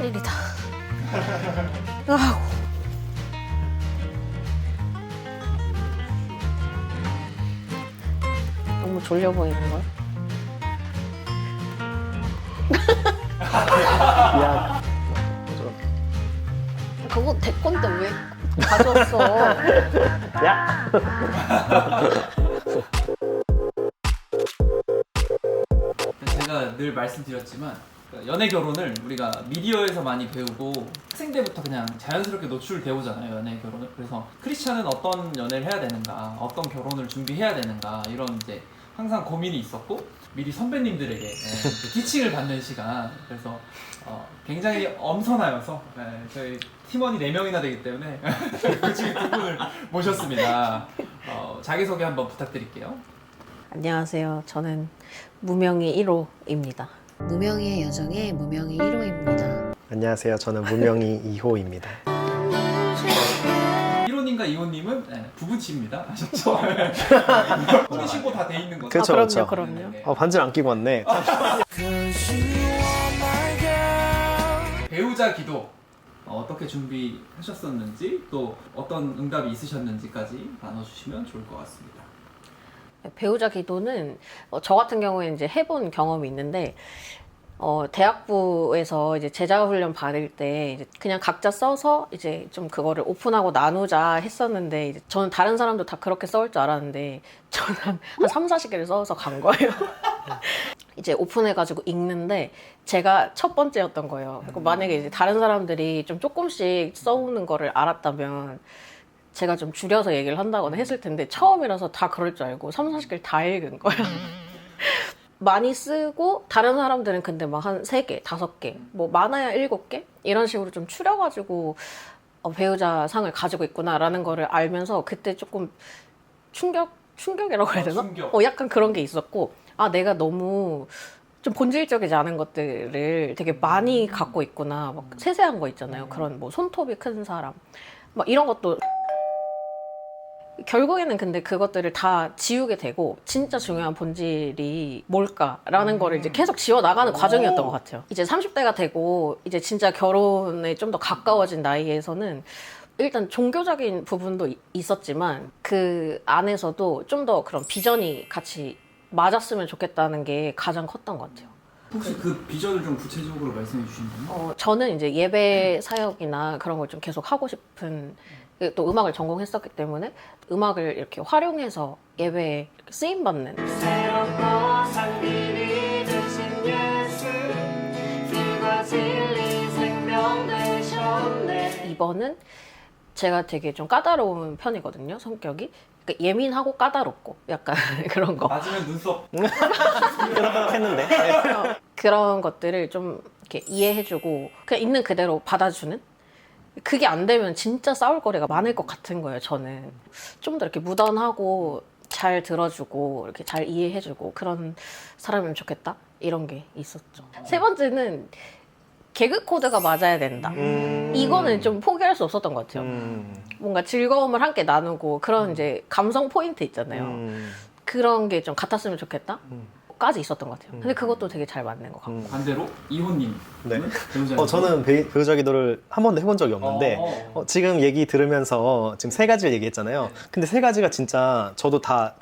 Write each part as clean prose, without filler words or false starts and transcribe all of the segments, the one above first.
큰일이다. 아우. 너무 졸려 보이는 걸. 미안. 그거 내 건데 왜 가져왔어? 야. 제가 늘 말씀드렸지만 연애 결혼을 우리가 미디어에서 많이 배우고 학생 때부터 그냥 자연스럽게 노출되어 오잖아요, 연애 결혼을. 그래서 크리스찬은 어떤 연애를 해야 되는가, 어떤 결혼을 준비해야 되는가, 이런 이제 항상 고민이 있었고, 미리 선배님들에게 티칭을 받는 시간. 그래서 굉장히 엄선하여서 저희 팀원이 4명이나 되기 때문에 그 중에 2분을 모셨습니다. 자기소개 한번 부탁드릴게요. 안녕하세요. 저는 무명의 1호입니다. 무명의 여정의 무명의 1호입니다. 안녕하세요. 저는 무명이 2호입니다. 1호님과 2호님은 부부치입니다. 아셨죠? 혼인신고 다 돼 있는 거죠? 그쵸, 그럼요, 그쵸. 그럼요. 반지를 안 끼고 왔네. 배우자 기도 어떻게 준비하셨었는지, 또 어떤 응답이 있으셨는지까지 나눠주시면 좋을 것 같습니다. 배우자 기도는 저 같은 경우에 이제 해본 경험이 있는데, 대학부에서 이제 제자훈련 받을 때 이제 그냥 각자 써서 이제 좀 그거를 오픈하고 나누자 했었는데, 이제 저는 다른 사람도 다 그렇게 써올 줄 알았는데 저는 한 3, 40개를 써서 간 거예요. 이제 오픈해가지고 읽는데 제가 첫 번째였던 거예요. 그리고 만약에 이제 다른 사람들이 좀 조금씩 써오는 거를 알았다면 제가 좀 줄여서 얘기를 한다거나 했을 텐데, 처음이라서 다 그럴 줄 알고 3, 40개를 다 읽은 거야. 많이 쓰고 다른 사람들은 근데 막 한 3개, 5개, 뭐 많아야 7개? 이런 식으로 좀 추려가지고 배우자 상을 가지고 있구나라는 거를 알면서 그때 조금 충격이라고 해야 되나? 충격. 약간 그런 게 있었고, 아, 내가 너무 좀 본질적이지 않은 것들을 되게 많이 갖고 있구나. 막 세세한 거 있잖아요. 그런 뭐 손톱이 큰 사람. 막 이런 것도 결국에는 근데 그것들을 다 지우게 되고 진짜 중요한 본질이 뭘까라는 거를 이제 계속 지워 나가는 과정이었던 것 같아요. 이제 30대가 되고 이제 진짜 결혼에 좀 더 가까워진 나이에서는 일단 종교적인 부분도 있었지만 그 안에서도 좀 더 그런 비전이 같이 맞았으면 좋겠다는 게 가장 컸던 것 같아요. 혹시 그 비전을 좀 구체적으로 말씀해 주신다면? 저는 이제 예배 사역이나 그런 걸 좀 계속 하고 싶은, 또 음악을 전공했었기 때문에 음악을 이렇게 활용해서 예배에 쓰임받는, 이번은 제가 되게 좀 까다로운 편이거든요, 성격이. 그러니까 예민하고 까다롭고 약간 그런 거. 맞으면 눈썹. 그러다가 했는데. 그런 것들을 좀 이렇게 이해해주고 그냥 있는 그대로 받아주는? 그게 안 되면 진짜 싸울 거리가 많을 것 같은 거예요, 저는. 좀 더 이렇게 무던하고 잘 들어주고 이렇게 잘 이해해주고 그런 사람이면 좋겠다? 이런 게 있었죠. 3번째는 개그 코드가 맞아야 된다. 이거는 좀 포기할 수 없었던 것 같아요. 뭔가 즐거움을 함께 나누고 그런 이제 감성 포인트 있잖아요. 그런 게 좀 같았으면 좋겠다? 까지 있었던 것 같아요. 근데 그것도 되게 잘 맞는 것 같고. 반대로 이호님. 네. 배우자 기도? 저는 배우자 기도를 한 번도 해본 적이 없는데 지금 얘기 들으면서 지금 3가지를 얘기했잖아요. 근데 3가지가 진짜 저도 다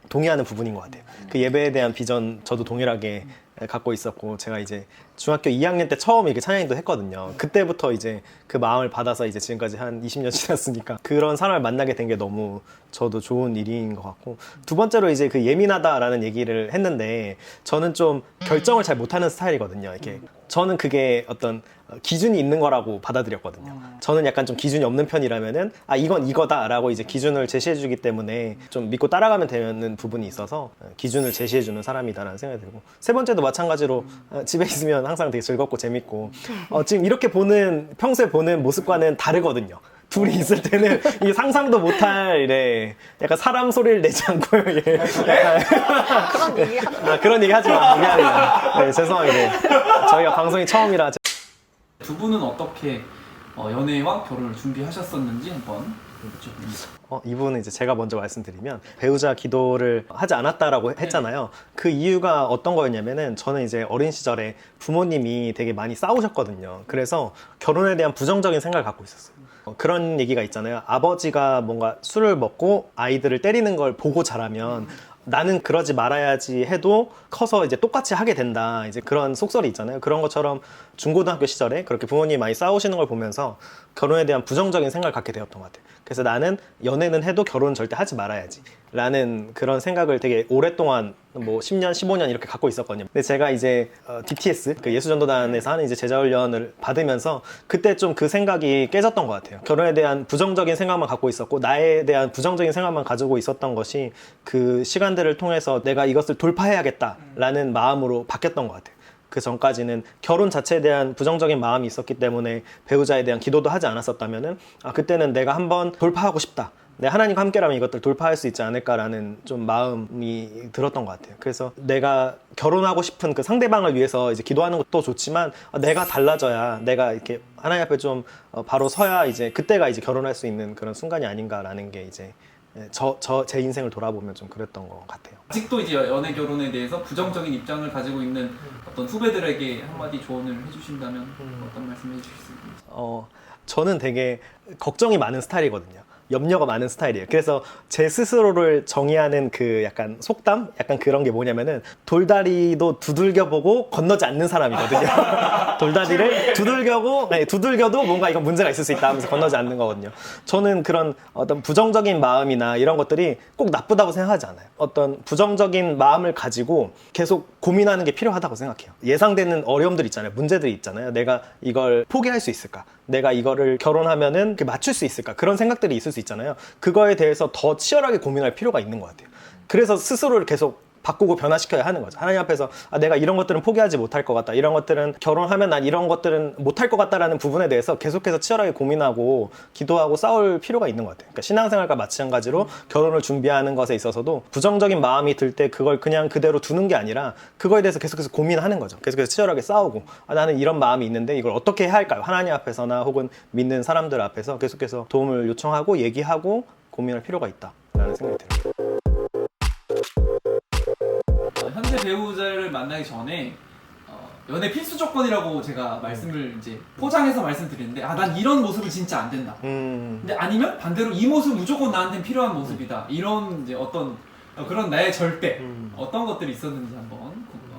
동의하는 부분인 것 같아요. 그 예배에 대한 비전 저도 동일하게 갖고 있었고, 제가 이제 중학교 2학년 때 처음 이렇게 찬양인도 했거든요. 그때부터 이제 그 마음을 받아서 이제 지금까지 한 20년 지났으니까 그런 사람을 만나게 된 게 너무 저도 좋은 일인 것 같고, 2번째로 이제 그 예민하다라는 얘기를 했는데 저는 좀 결정을 잘 못하는 스타일이거든요. 이렇게 저는 그게 어떤 기준이 있는 거라고 받아들였거든요. 저는 약간 좀 기준이 없는 편이라면은 이건 이거다라고 이제 기준을 제시해주기 때문에 좀 믿고 따라가면 되는 부분이 있어서 기준을 제시해주는 사람이다라는 생각이 들고, 3번째도 마찬가지로 집에 있으면 항상 되게 즐겁고 재밌고, 지금 이렇게 평소에 보는 모습과는 다르거든요. 둘이 있을 때는 이게 상상도 못할 약간 사람 소리를 내지 않고요. 그런 얘기 하죠. 그런 얘기 하지 마. 미안해요. 네, 죄송합니다. 저희가 방송이 처음이라. 두 분은 어떻게 연애와 결혼을 준비하셨었는지 한번 그렇죠. 이 부분은 이제 제가 먼저 말씀드리면 배우자 기도를 하지 않았다라고 했잖아요. 그 이유가 어떤 거였냐면은 저는 이제 어린 시절에 부모님이 되게 많이 싸우셨거든요. 그래서 결혼에 대한 부정적인 생각을 갖고 있었어요. 그런 얘기가 있잖아요. 아버지가 뭔가 술을 먹고 아이들을 때리는 걸 보고 자라면 나는 그러지 말아야지 해도 커서 이제 똑같이 하게 된다. 이제 그런 속설이 있잖아요. 그런 것처럼 중고등학교 시절에 그렇게 부모님이 많이 싸우시는 걸 보면서 결혼에 대한 부정적인 생각을 갖게 되었던 것 같아요. 그래서 나는 연애는 해도 결혼은 절대 하지 말아야지 라는 그런 생각을 되게 오랫동안 뭐 10년, 15년 이렇게 갖고 있었거든요. 근데 제가 이제 DTS, 그 예수전도단에서 하는 이제 제자훈련을 받으면서 그때 좀 그 생각이 깨졌던 것 같아요. 결혼에 대한 부정적인 생각만 갖고 있었고 나에 대한 부정적인 생각만 가지고 있었던 것이 그 시간들을 통해서 내가 이것을 돌파해야겠다라는 마음으로 바뀌었던 것 같아요. 그 전까지는 결혼 자체에 대한 부정적인 마음이 있었기 때문에 배우자에 대한 기도도 하지 않았었다면은 그때는 내가 한번 돌파하고 싶다. 하나님과 함께라면 이것들 돌파할 수 있지 않을까라는 좀 마음이 들었던 것 같아요. 그래서 내가 결혼하고 싶은 그 상대방을 위해서 이제 기도하는 것도 좋지만 내가 달라져야 내가 이렇게 하나님 앞에 좀 바로 서야 이제 그때가 이제 결혼할 수 있는 그런 순간이 아닌가라는 게 이제 제 인생을 돌아보면 좀 그랬던 것 같아요. 아직도 이제 연애 결혼에 대해서 부정적인 입장을 가지고 있는 어떤 후배들에게 한마디 조언을 해주신다면 어떤 말씀 해주실 수 있는지? 저는 되게 걱정이 많은 스타일이거든요. 염려가 많은 스타일이에요. 그래서 제 스스로를 정의하는 그 약간 속담? 약간 그런 게 뭐냐면은 돌다리도 두들겨보고 건너지 않는 사람이거든요. 돌다리를 두들겨도 뭔가 이건 문제가 있을 수 있다 하면서 건너지 않는 거거든요. 저는 그런 어떤 부정적인 마음이나 이런 것들이 꼭 나쁘다고 생각하지 않아요. 어떤 부정적인 마음을 가지고 계속 고민하는 게 필요하다고 생각해요. 예상되는 어려움들이 있잖아요. 문제들이 있잖아요. 내가 이걸 포기할 수 있을까? 내가 이거를 결혼하면은 맞출 수 있을까? 그런 생각들이 있을 수 있잖아요. 그거에 대해서 더 치열하게 고민할 필요가 있는 것 같아요. 그래서 스스로를 계속 바꾸고 변화시켜야 하는 거죠. 하나님 앞에서 내가 이런 것들은 포기하지 못할 것 같다. 이런 것들은 결혼하면 난 이런 것들은 못할 것 같다라는 부분에 대해서 계속해서 치열하게 고민하고 기도하고 싸울 필요가 있는 것 같아요. 그러니까 신앙생활과 마찬가지로 결혼을 준비하는 것에 있어서도 부정적인 마음이 들 때 그걸 그냥 그대로 두는 게 아니라 그거에 대해서 계속해서 고민하는 거죠. 계속해서 치열하게 싸우고 나는 이런 마음이 있는데 이걸 어떻게 해야 할까요? 하나님 앞에서나 혹은 믿는 사람들 앞에서 계속해서 도움을 요청하고 얘기하고 고민할 필요가 있다라는 생각이 들어요. 현재 배우자를 만나기 전에 연애 필수 조건이라고 제가 말씀을 이제 포장해서 말씀드리는데 난 이런 모습은 진짜 안 된다. 근데 아니면 반대로 이 모습은 무조건 나한테 필요한 모습이다. 이런 이제 어떤 그런 나의 절대 어떤 것들이 있었는지 한번 궁금합니다.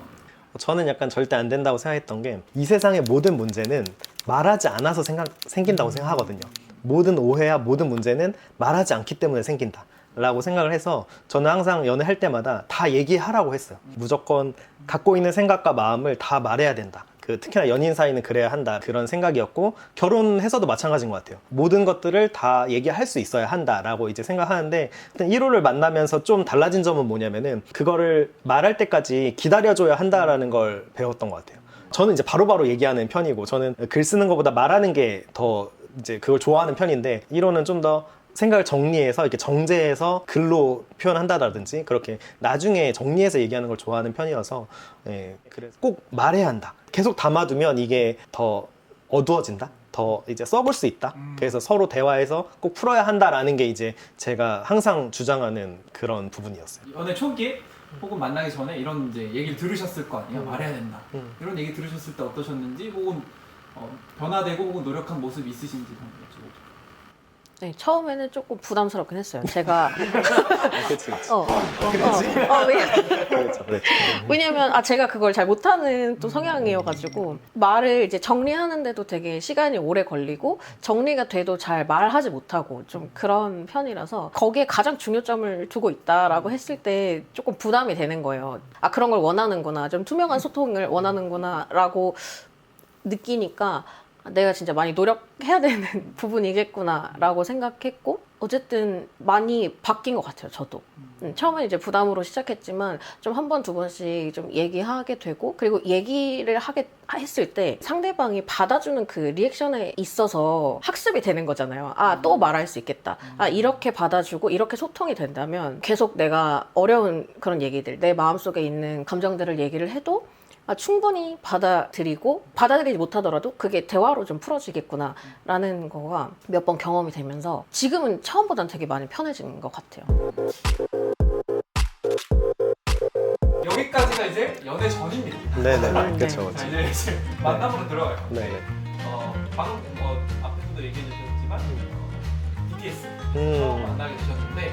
저는 약간 절대 안 된다고 생각했던 게 이 세상의 모든 문제는 말하지 않아서 생긴다고 생각하거든요. 모든 오해야 모든 문제는 말하지 않기 때문에 생긴다 라고 생각을 해서 저는 항상 연애할 때마다 다 얘기하라고 했어요. 무조건 갖고 있는 생각과 마음을 다 말해야 된다. 특히나 연인 사이는 그래야 한다. 그런 생각이었고 결혼해서도 마찬가지인 것 같아요. 모든 것들을 다 얘기할 수 있어야 한다라고 이제 생각하는데 1호를 만나면서 좀 달라진 점은 뭐냐면은 그거를 말할 때까지 기다려줘야 한다라는 걸 배웠던 것 같아요. 저는 이제 바로바로 얘기하는 편이고 저는 글 쓰는 것보다 말하는 게 더 이제 그걸 좋아하는 편인데 1호는 좀 더 생각을 정리해서 이렇게 정제해서 글로 표현한다든지 그렇게 나중에 정리해서 얘기하는 걸 좋아하는 편이어서 그래서 꼭 말해야 한다. 계속 담아두면 이게 더 어두워진다. 더 이제 썩을 수 있다. 그래서 서로 대화해서 꼭 풀어야 한다라는 게 이제 제가 항상 주장하는 그런 부분이었어요. 연애 초기에 혹은 만나기 전에 이런 이제 얘기를 들으셨을 거 아니에요. 말해야 된다. 이런 얘기 들으셨을 때 어떠셨는지 혹은 변화되고 혹은 노력한 모습이 있으신지 한번 여쭤보죠. 네, 처음에는 조금 부담스럽긴 했어요. 제가 그렇지. 왜냐면 제가 그걸 잘 못하는 또 성향이어가지고 말을 이제 정리하는데도 되게 시간이 오래 걸리고 정리가 돼도 잘 말하지 못하고 좀 그런 편이라서 거기에 가장 중요점을 두고 있다라고 했을 때 조금 부담이 되는 거예요. 그런 걸 원하는구나, 좀 투명한 소통을 원하는구나라고 느끼니까 내가 진짜 많이 노력해야 되는 부분이겠구나 라고 생각했고 어쨌든 많이 바뀐 것 같아요. 저도 처음에 이제 부담으로 시작했지만 좀 한 번 두 번씩 좀 얘기하게 되고 그리고 얘기를 했을 때 상대방이 받아주는 그 리액션에 있어서 학습이 되는 거잖아요. 또 말할 수 있겠다. 이렇게 받아주고 이렇게 소통이 된다면 계속 내가 어려운 그런 얘기들 내 마음속에 있는 감정들을 얘기를 해도 충분히 받아들이고 받아들이지 못하더라도 그게 대화로 좀 풀어지겠구나라는 거가 몇 번 경험이 되면서 지금은 처음보다는 되게 많이 편해진 것 같아요. 여기까지가 이제 연애 전입니다. 네네. 네. 그렇죠. 자, 이제 만남으로 들어가요. 네. 방금 앞에서도 얘기해 주셨지만 BTS 음. 만나게 되셨는데